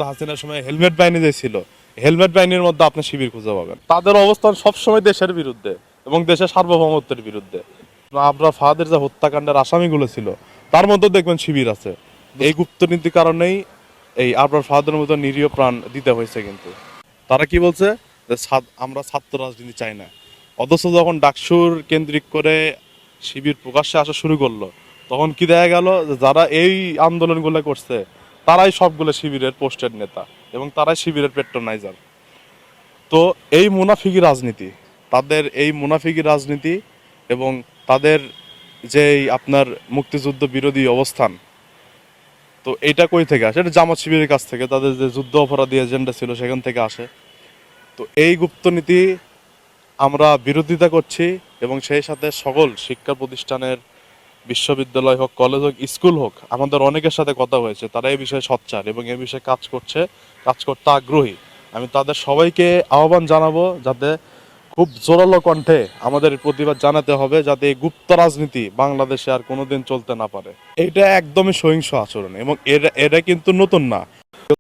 হাসিনার সময় হেলমেট বাহিনী যে ছিল, হেলমেট বাহিনীর মধ্যে আপনি শিবির খুঁজে পাবেন। তাদের অবস্থান সবসময় দেশের বিরুদ্ধে এবং দেশের সার্বভৌমত্বের বিরুদ্ধে। আবরার ফাহাদের যে হত্যাকাণ্ডের আসামিগুলো ছিল তার মধ্যে দেখবেন শিবির আছে। এই গুপ্তনীতির কারণেই এই আবরার ফাহাদের মতো নিরীহ প্রাণ দিতে হয়েছে। কিন্তু তারা কি বলছে যে আমরা ছাত্র রাজনীতি চাই না, অথচ যখন ডাকসুর কেন্দ্রিক করে শিবির প্রকাশ্যে আসা শুরু করলো তখন কি দেখা গেল যে যারা এই আন্দোলনগুলো করছে তারাই সবগুলো শিবিরের পোস্টের নেতা এবং তারাই শিবিরের পেট্রোনাইজার। তো এই মুনাফিকি রাজনীতি, তাদের এই মুনাফিকি রাজনীতি এবং তাদের যে আপনার মুক্তিযুদ্ধ বিরোধী অবস্থান, তো এটা কই থেকে আসে? এটা জামাত শিবিরের কাছ থেকে, তাদের যে যুদ্ধ অপরাধী এজেন্ডা ছিল সেখান থেকে আসে। তো এই গুপ্তনীতি আমরা বিরোধিতা করছি এবং সেই সাথে সকল শিক্ষা প্রতিষ্ঠানের, বিশ্ববিদ্যালয় হোক, কলেজ হোক, স্কুল হোক, আমাদের অনেকের সাথে কথা হয়েছে, তারা এই বিষয়ে সোচ্চার এবং এই বিষয়ে কাজ করতে আগ্রহী। আমি তাদের সবাইকে আহ্বান জানাবো যাতে খুব জোরালো কণ্ঠে আমাদের প্রতিবাদ জানাতে হবে, যাতে এই গুপ্ত রাজনীতি বাংলাদেশে আর কোনোদিন চলতে না পারে। এটা একদমই সহিংস আচরণ এবং এটা কিন্তু নতুন না।